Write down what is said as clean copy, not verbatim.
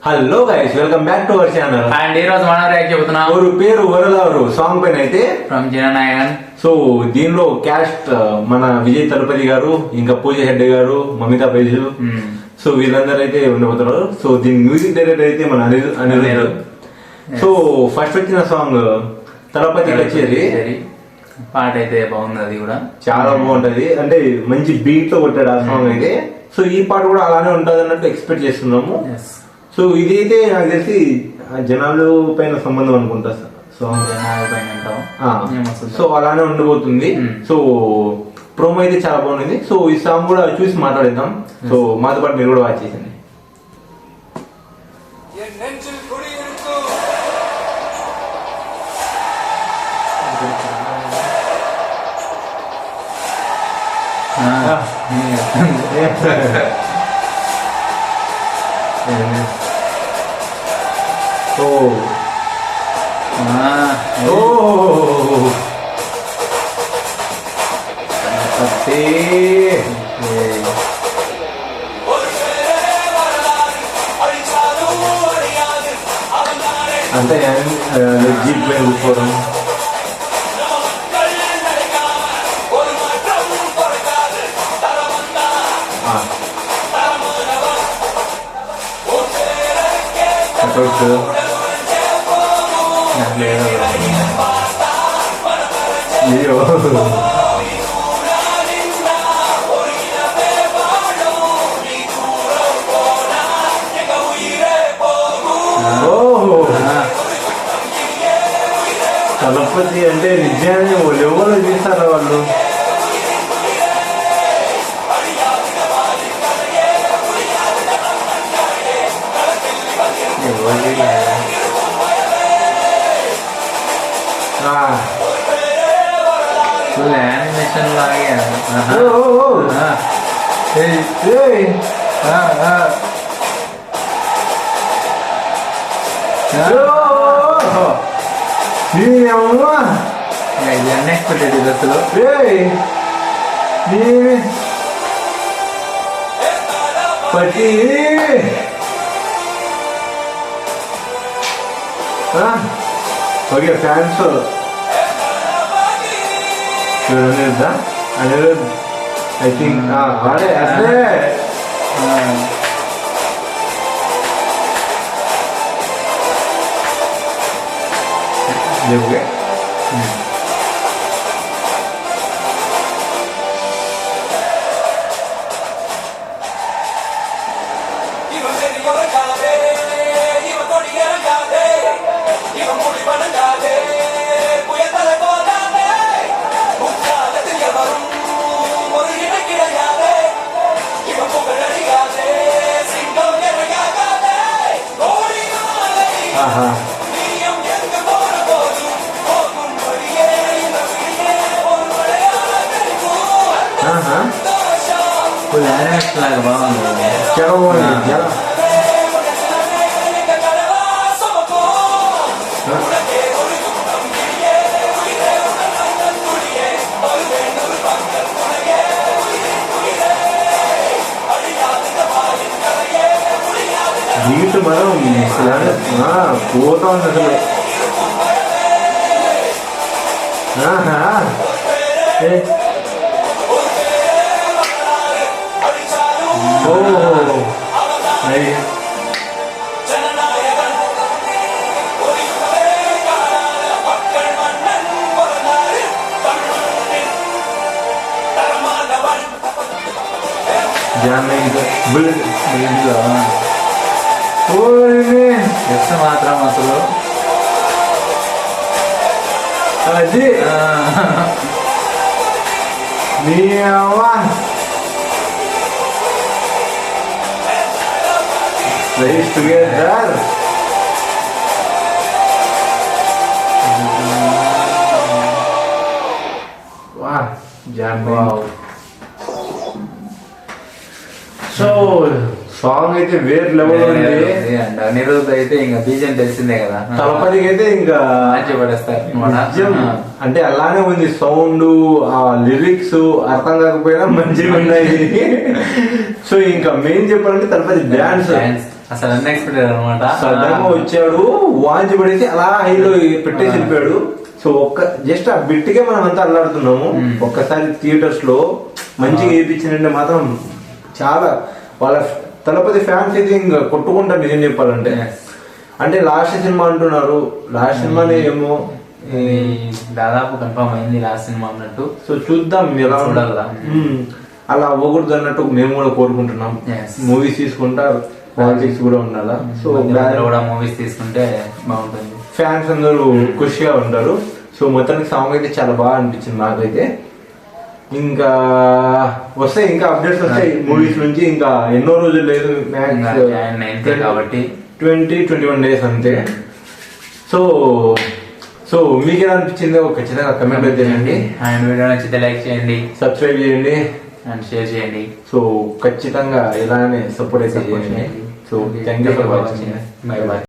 Hello guys, welcome back to our channel. And ఈ రోజు మనం రియాక్ట్ చెబుతున్నాం ఊరు పేరు వరదారు సాంగ్ పైన అయితే ఫ్రమ్ జననాయకన్. సో దీనిలో క్యాస్ట్ మన విజయ్ తలపతి గారు, ఇంకా పూజ హెడ్డే గారు, మమితా బైజు, సో వీళ్ళందరూ అయితే ఉండబోతున్నారు. సో దీని మ్యూజిక్ డైరెక్టర్ అయితే మన అనిరుద్. సో ఫస్ట్ వచ్చిన సాంగ్ తలపతి కచేరి పాట అయితే బాగుంది, అది కూడా చాలా బాగుంటది. అంటే మంచి బీట్ తో కొట్టాడు ఆ సాంగ్ అయితే. సో ఈ పాట కూడా అలానే ఉంటది అన్నట్టు ఎక్స్పెక్ట్ చేస్తున్నాము. సో ఇది అయితే నాకు తెలిసి జనాలు పైన సంబంధం అనుకుంటా సాంగ్. సో అలానే ఉండబోతుంది. సో ప్రోమో అయితే చాలా బాగుంది. సో ఈ సాంగ్ కూడా చూసి మాట్లాడేద్దాం. సో మాతో పాటు మీరు కూడా వాచ్ చేసింది. అంటే జీప్ పైన కూర్చోవడం, అయ్యో తలపతి అంటే నిజాన్ని ఎవరు తీస్తారా వాళ్ళు. ఫుల్ యానిమేషన్ లాగే. ఇది అన్ఎక్స్పెక్టెడ్ ఇది అసలు. పట్టి okay fans Anirudh I think వాడే అసలే ఓకే. ఫుల్ యానిమేషన్ లాగా బాగుంది, చాలా బాగుంది. బీట్ మనం పోతా ఉంది అసలు. ఎస్ మాత్రం అసలు అది Place together. Wow, jamming. Wow. So song అయితే వేరే లెవెల్ ఉంది. అండ్ అనిరుద్ధ్ అయితే ఇంకా బీజం తెలిసిందే కదా, తలపతికి అయితే ఇంకా మంచి పడేస్తారు నిజం. అంటే అలానే ఉంది సౌండ్, ఆ లిరిక్స్ అర్థం కాకపోయినా మంచిగా ఉన్నాయి. సో ఇంకా మెయిన్ చెప్పాలంటే తలపతి డాన్స్ అసలు అన్ఎక్స్పెక్టెడ్ అనమాట. సడన్ గా వచ్చాడు, వాంచి పడేసి అలా హైలో పెట్టేసి వెళ్ళిపోయాడు. సో జస్ట్ ఆ బిట్కే మనం అంతా అల్లాడుతున్నాము. ఒక్కసారి థియేటర్స్ లో మంచిగా వేయించిందంటే మాత్రం చాలా వాళ్ళ తలపతి ఫ్యాన్స్ అయితే ఇంకా కొట్టుకుంటారు నిజం చెప్పాలంటే. అంటే లాస్ట్ సినిమా అంటున్నారు, లాస్ట్ సినిమానే ఏమో దాదాపు కన్ఫర్మ్ అయింది లాస్ట్ సినిమా అన్నట్టు. సో చూద్దాం ఎలా ఉండాలి. అలా అవ్వకూడదు అన్నట్టు మేము కూడా కోరుకుంటున్నాం. మూవీస్ తీసుకుంటా పాలిటిక్స్ కూడా ఉండాలా. సో కూడా మూవీస్ తీసుకుంటే బాగుంటుంది, ఫ్యాన్స్ అందరూ ఖుషిగా ఉంటారు. సో మొత్తానికి సాంగ్ అయితే చాలా బాగా అనిపించింది నాకైతే. ఇంకా వస్తాయి, ఇంకా అప్డేట్స్ వస్తాయి మూవీస్ నుంచి. ఇంకా ఎన్నో రోజులు లేదు, కాబట్టి 20-21 days అంతే. సో సో మీకు ఎలా అనిపించిందో ఖచ్చితంగా కమెంట్ చేయండి. అండ్ వీడియో నచ్చితే లైక్ చేయండి, సబ్స్క్రైబ్ చేయండి అండ్ షేర్ చేయండి. సో ఖచ్చితంగా ఇలానే సపోర్ట్ అయితే చేయండి. So thank you for watching. Bye bye.